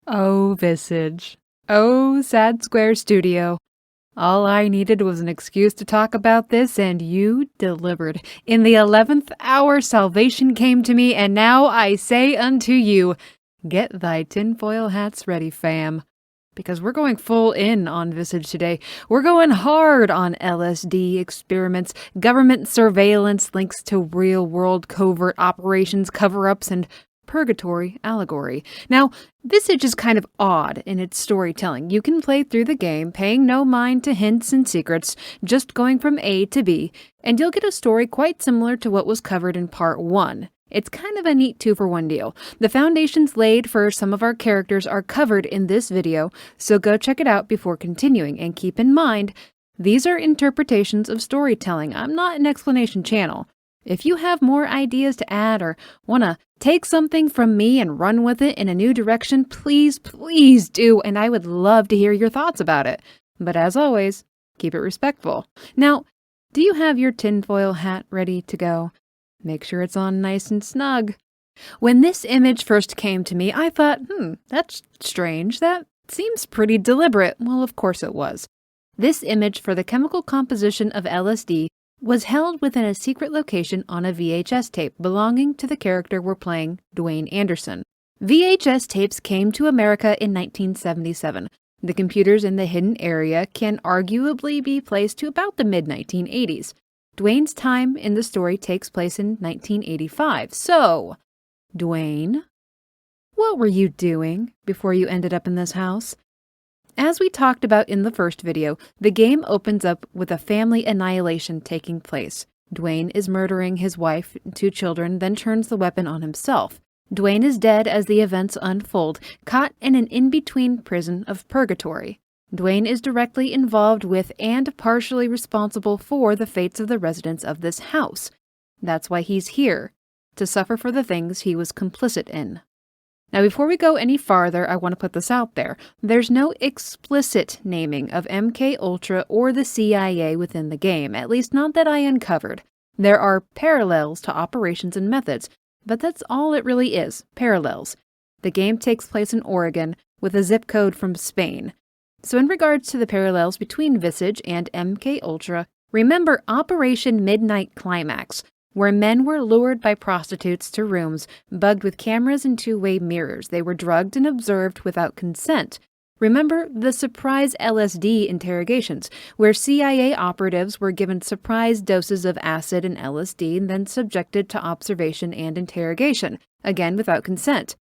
Oh, Visage. Oh, Sad Square Studio. All I needed was an excuse to talk about this, and you delivered. In the 11th hour, salvation came to me, and now I say unto you, get thy tinfoil hats ready, fam. Because we're going full in on Visage today. We're going hard on LSD experiments, government surveillance, links to real-world covert operations, cover-ups, and purgatory allegory. Now, Visage is kind of odd in its storytelling. You can play through the game, paying no mind to hints and secrets, just going from A to B, and you'll get a story quite similar to what was covered in Part 1. It's kind of a neat 2-for-1 deal. The foundations laid for some of our characters are covered in this video, so go check it out before continuing, and keep in mind, these are interpretations of storytelling. I'm not an explanation channel. If you have more ideas to add or want to take something from me and run with it in a new direction, please do, and I would love to hear your thoughts about it. But as always, keep it respectful. Now, do you have your tinfoil hat ready to go? Make sure it's on nice and snug. When this image first came to me, I thought, that's strange. That seems pretty deliberate. Well, of course it was. This image for the chemical composition of LSD was held within a secret location on a VHS tape belonging to the character we're playing, Dwayne Anderson. VHS tapes came to America in 1977. The computers in the hidden area can arguably be placed to about the mid-1980s. Dwayne's time in the story takes place in 1985. So, Dwayne, what were you doing before you ended up in this house? As we talked about in the first video, the game opens up with a family annihilation taking place. Dwayne is murdering his wife and 2 children, then turns the weapon on himself. Dwayne is dead as the events unfold, caught in an in-between prison of purgatory. Dwayne is directly involved with and partially responsible for the fates of the residents of this house. That's why he's here, to suffer for the things he was complicit in. Now, before we go any farther, I want to put this out there. There's no explicit naming of MK Ultra or the CIA within the game, at least not that I uncovered. There are parallels to operations and methods, but that's all it really is, parallels. The game takes place in Oregon, with a zip code from Spain. So in regards to the parallels between Visage and MK Ultra, remember Operation Midnight Climax, where men were lured by prostitutes to rooms bugged with cameras and 2-way mirrors. They were drugged and observed without consent. Remember the surprise LSD interrogations, where CIA operatives were given surprise doses of acid and LSD and then subjected to observation and interrogation, again without consent.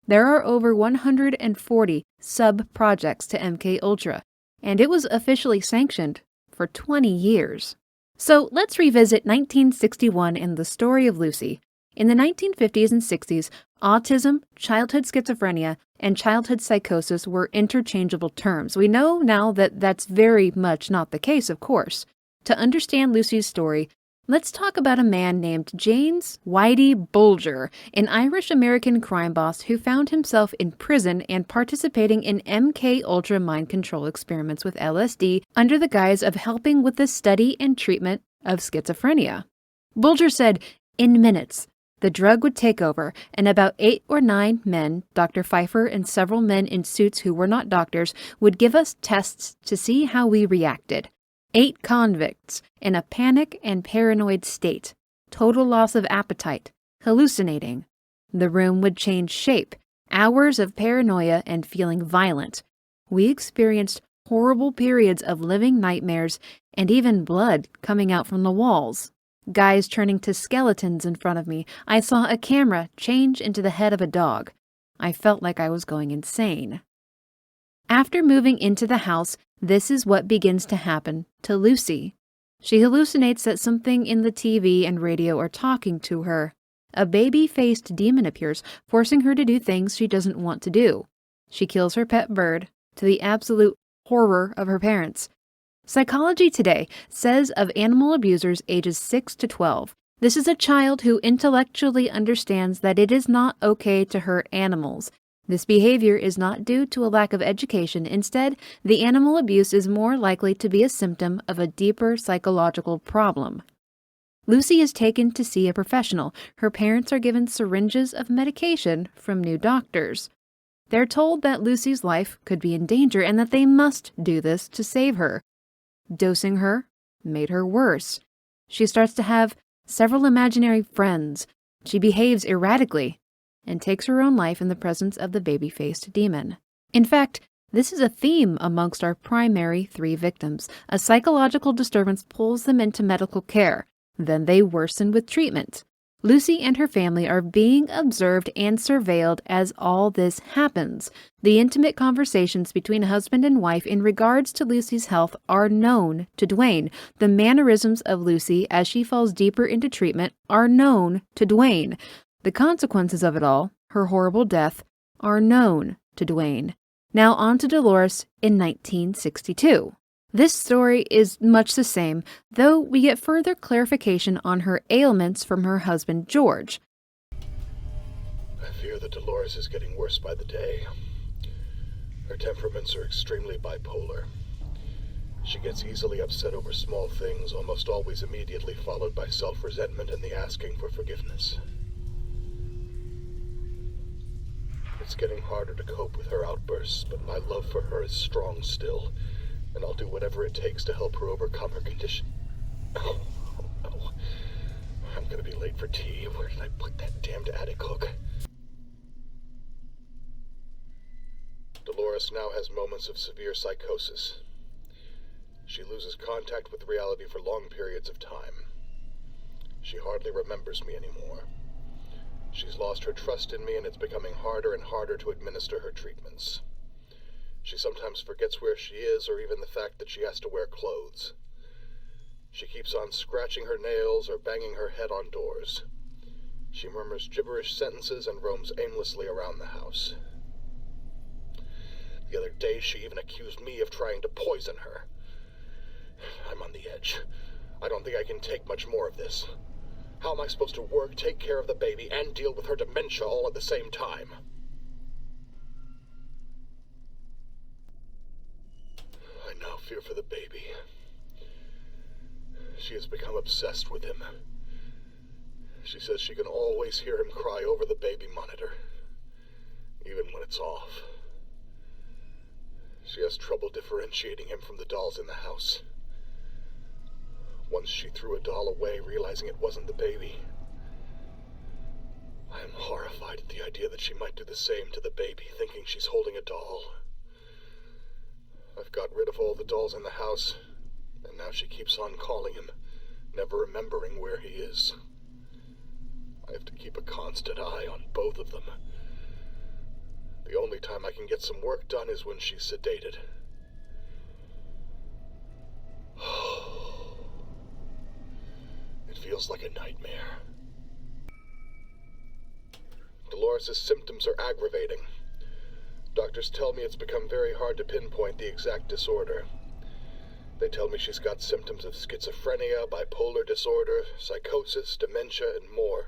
There are over 140 sub-projects to MK Ultra, and it was officially sanctioned for 20 years. So let's revisit 1961 and the story of Lucy. In the 1950s and 60s, autism, childhood schizophrenia, and childhood psychosis were interchangeable terms. We know now that that's very much not the case, of course. To understand Lucy's story, let's talk about a man named James Whitey Bulger, an Irish-American crime boss who found himself in prison and participating in MK Ultra mind control experiments with LSD under the guise of helping with the study and treatment of schizophrenia. Bulger said, in minutes, the drug would take over, and about 8 or 9 men, Dr. Pfeiffer and several men in suits who were not doctors, would give us tests to see how we reacted. 8 convicts in a panic and paranoid state, total loss of appetite, hallucinating. The room would change shape, hours of paranoia and feeling violent. We experienced horrible periods of living nightmares and even blood coming out from the walls. Guys turning to skeletons in front of me. I saw a camera change into the head of a dog. I felt like I was going insane. After moving into the house, this is what begins to happen to Lucy. She hallucinates that something in the TV and radio are talking to her. A baby-faced demon appears, forcing her to do things she doesn't want to do. She kills her pet bird, to the absolute horror of her parents. Psychology Today says of animal abusers ages 6 to 12, this is a child who intellectually understands that it is not okay to hurt animals. This behavior is not due to a lack of education. Instead, the animal abuse is more likely to be a symptom of a deeper psychological problem. Lucy is taken to see a professional. Her parents are given syringes of medication from new doctors. They're told that Lucy's life could be in danger and that they must do this to save her. Dosing her made her worse. She starts to have several imaginary friends. She behaves erratically and takes her own life in the presence of the baby-faced demon. In fact, this is a theme amongst our primary 3 victims. A psychological disturbance pulls them into medical care. Then they worsen with treatment. Lucy and her family are being observed and surveilled as all this happens. The intimate conversations between husband and wife in regards to Lucy's health are known to Dwayne. The mannerisms of Lucy as she falls deeper into treatment are known to Dwayne. The consequences of it all, her horrible death, are known to Dwayne. Now on to Dolores in 1962. This story is much the same, though we get further clarification on her ailments from her husband, George. I fear that Dolores is getting worse by the day. Her temperaments are extremely bipolar. She gets easily upset over small things, almost always immediately followed by self-resentment and the asking for forgiveness. It's getting harder to cope with her outbursts, but my love for her is strong still. And I'll do whatever it takes to help her overcome her condition. Oh, no. I'm gonna be late for tea. Where did I put that damned attic hook? Dolores now has moments of severe psychosis. She loses contact with reality for long periods of time. She hardly remembers me anymore. She's lost her trust in me, and it's becoming harder and harder to administer her treatments. She sometimes forgets where she is, or even the fact that she has to wear clothes. She keeps on scratching her nails or banging her head on doors. She murmurs gibberish sentences and roams aimlessly around the house. The other day, she even accused me of trying to poison her. I'm on the edge. I don't think I can take much more of this. How am I supposed to work, take care of the baby, and deal with her dementia all at the same time? I now fear for the baby. She has become obsessed with him. She says she can always hear him cry over the baby monitor, even when it's off. She has trouble differentiating him from the dolls in the house. Once she threw a doll away, realizing it wasn't the baby. I am horrified at the idea that she might do the same to the baby, thinking she's holding a doll. I've got rid of all the dolls in the house, and now she keeps on calling him, never remembering where he is. I have to keep a constant eye on both of them. The only time I can get some work done is when she's sedated. It feels like a nightmare. Dolores' symptoms are aggravating. Doctors tell me it's become very hard to pinpoint the exact disorder. They tell me she's got symptoms of schizophrenia, bipolar disorder, psychosis, dementia, and more.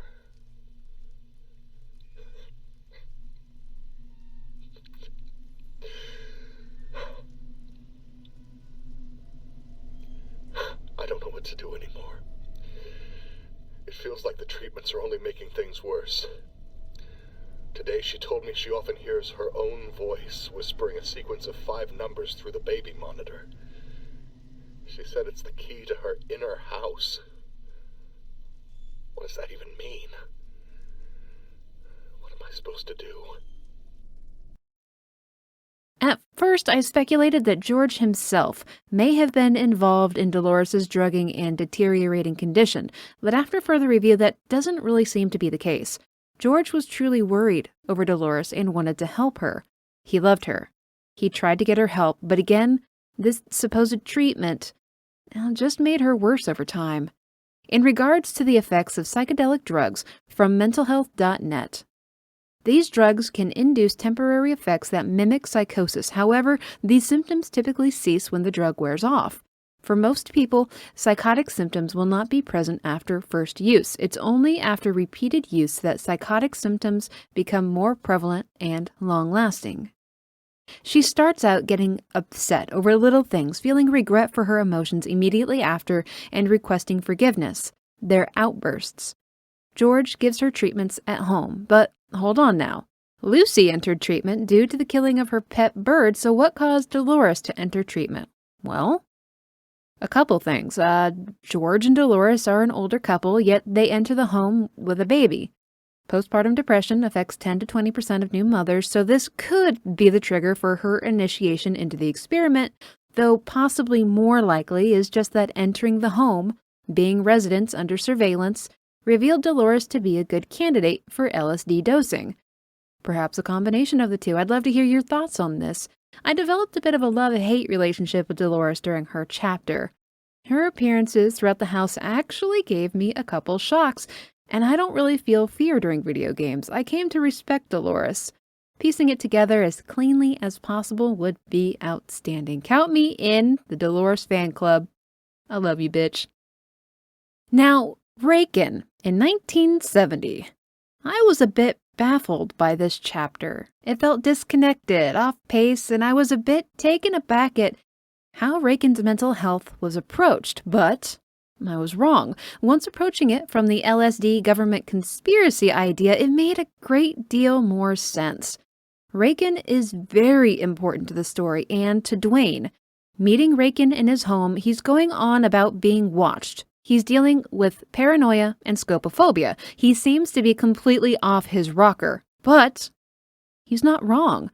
I don't know what to do anymore. It feels like the treatments are only making things worse. Today she told me she often hears her own voice whispering a sequence of 5 numbers through the baby monitor. She said it's the key to her inner house. What does that even mean? What am I supposed to do? At first, I speculated that George himself may have been involved in Dolores' drugging and deteriorating condition, but after further review, that doesn't really seem to be the case. George was truly worried over Dolores and wanted to help her. He loved her. He tried to get her help, but again, this supposed treatment just made her worse over time. In regards to the effects of psychedelic drugs, from mentalhealth.net, these drugs can induce temporary effects that mimic psychosis. However, these symptoms typically cease when the drug wears off. For most people, psychotic symptoms will not be present after first use. It's only after repeated use that psychotic symptoms become more prevalent and long-lasting. She starts out getting upset over little things, feeling regret for her emotions immediately after, and requesting forgiveness. They're outbursts. George gives her treatments at home, but hold on now. Lucy entered treatment due to the killing of her pet bird, so what caused Dolores to enter treatment? Well, a couple things. George and Dolores are an older couple, yet they enter the home with a baby. Postpartum depression affects 10 to 20% of new mothers, so this could be the trigger for her initiation into the experiment, though possibly more likely is just that entering the home, being residents under surveillance, revealed Dolores to be a good candidate for LSD dosing. Perhaps a combination of the two. I'd love to hear your thoughts on this. I developed a bit of a love-hate relationship with Dolores during her chapter. Her appearances throughout the house actually gave me a couple shocks, and I don't really feel fear during video games. I came to respect Dolores. Piecing it together as cleanly as possible would be outstanding. Count me in the Dolores fan club. I love you, bitch. Now, Rakan, in 1970. I was a bit baffled by this chapter. It felt disconnected, off pace, and I was a bit taken aback at how Rakan's mental health was approached, but I was wrong. Once approaching it from the LSD government conspiracy idea, it made a great deal more sense. Rakan is very important to the story and to Dwayne. Meeting Rakan in his home, he's going on about being watched. He's dealing with paranoia and scopophobia. He seems to be completely off his rocker, but he's not wrong.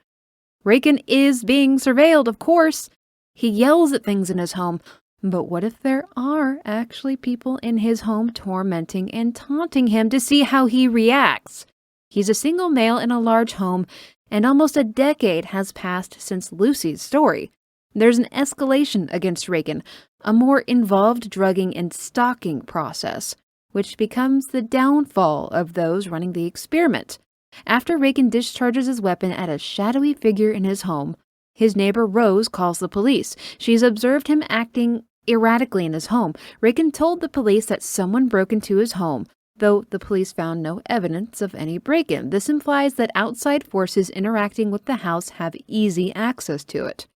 Rakan is being surveilled, of course. He yells at things in his home. But what if there are actually people in his home tormenting and taunting him to see how he reacts? He's a single male in a large home, and almost a decade has passed since Lucy's story. There's an escalation against Rakan, a more involved drugging and stalking process, which becomes the downfall of those running the experiment. After Rakan discharges his weapon at a shadowy figure in his home, his neighbor Rose calls the police. She's observed him acting erratically in his home. Rakan told the police that someone broke into his home, though the police found no evidence of any break-in. This implies that outside forces interacting with the house have easy access to it.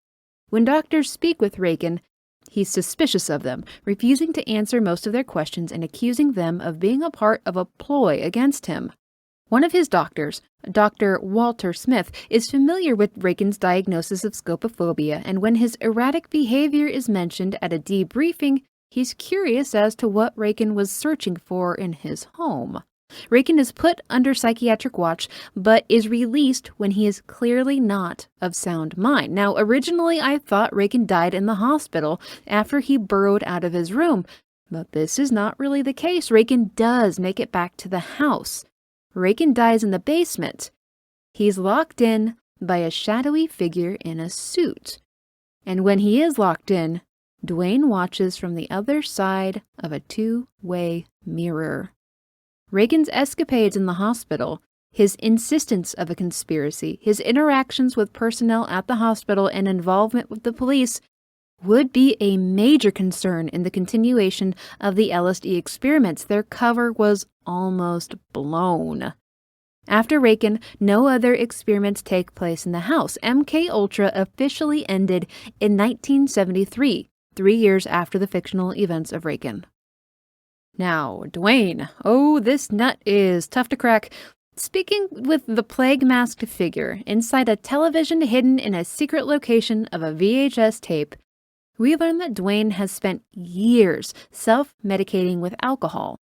When doctors speak with Rakan, he's suspicious of them, refusing to answer most of their questions and accusing them of being a part of a ploy against him. One of his doctors, Dr. Walter Smith, is familiar with Rakan's diagnosis of scopophobia, and when his erratic behavior is mentioned at a debriefing, he's curious as to what Rakan was searching for in his home. Rakan is put under psychiatric watch, but is released when he is clearly not of sound mind. Now, originally I thought Rakan died in the hospital after he burrowed out of his room, but this is not really the case. Rakan does make it back to the house. Rakan dies in the basement. He's locked in by a shadowy figure in a suit. And when he is locked in, Dwayne watches from the other side of a two-way mirror. Rakan's escapades in the hospital, his insistence of a conspiracy, his interactions with personnel at the hospital, and involvement with the police would be a major concern in the continuation of the LSD experiments. Their cover was almost blown. After Rakan, no other experiments take place in the house. MK-Ultra officially ended in 1973, 3 years after the fictional events of Rakan. Now, Dwayne. Oh, this nut is tough to crack. Speaking with the plague-masked figure inside a television hidden in a secret location of a VHS tape, we learn that Dwayne has spent years self-medicating with alcohol.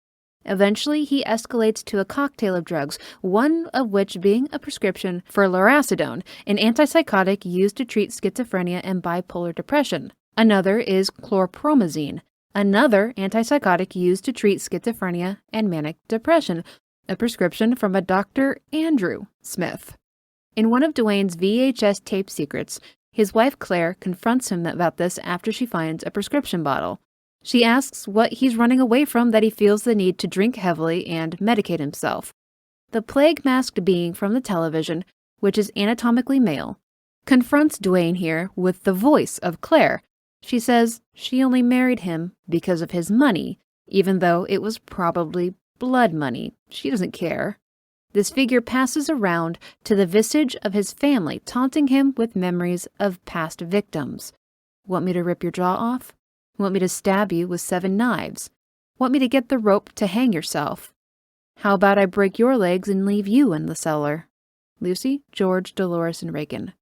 Eventually, he escalates to a cocktail of drugs, one of which being a prescription for lorazepam, an antipsychotic used to treat schizophrenia and bipolar depression. Another is chlorpromazine, another antipsychotic used to treat schizophrenia and manic depression, a prescription from a Dr. Andrew Smith. In one of Dwayne's VHS tape secrets, his wife Claire confronts him about this after she finds a prescription bottle. She asks what he's running away from that he feels the need to drink heavily and medicate himself. The plague-masked being from the television, which is anatomically male, confronts Dwayne here with the voice of Claire. She says she only married him because of his money, even though it was probably blood money. She doesn't care. This figure passes around to the visage of his family, taunting him with memories of past victims. Want me to rip your jaw off? Want me to stab you with 7 knives? Want me to get the rope to hang yourself? How about I break your legs and leave you in the cellar? Lucy, George, Dolores, and Rakan.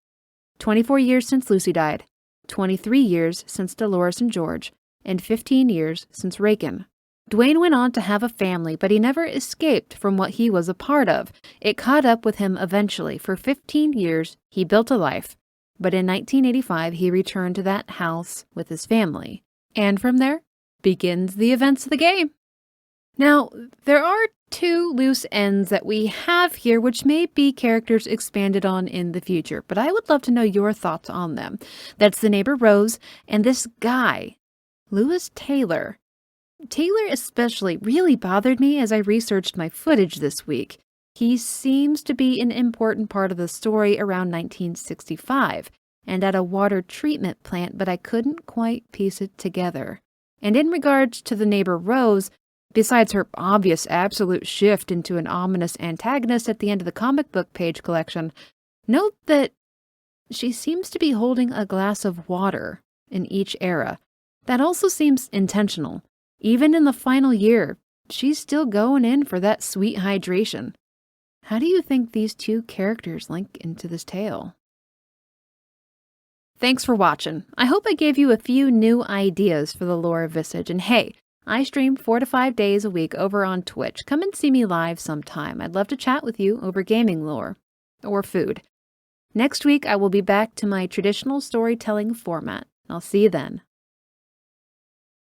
24 years since Lucy died, 23 years since Dolores and George, and 15 years since Rakan. Dwayne went on to have a family, but he never escaped from what he was a part of. It caught up with him eventually. For 15 years, he built a life, but in 1985, he returned to that house with his family. And from there begins the events of the game. Now, there are two loose ends that we have here, which may be characters expanded on in the future, but I would love to know your thoughts on them. That's the neighbor Rose and this guy, Lewis Taylor. Taylor especially really bothered me as I researched my footage this week. He seems to be an important part of the story around 1965 and at a water treatment plant, but I couldn't quite piece it together. And in regards to the neighbor Rose, besides her obvious absolute shift into an ominous antagonist at the end of the comic book page collection, note that she seems to be holding a glass of water in each era. That also seems intentional. Even in the final year, she's still going in for that sweet hydration. How do you think these two characters link into this tale? Thanks for watching. I hope I gave you a few new ideas for the lore of Visage. And hey, I stream 4 to 5 days a week over on Twitch. Come and see me live sometime. I'd love to chat with you over gaming lore or food. Next week, I will be back to my traditional storytelling format. I'll see you then.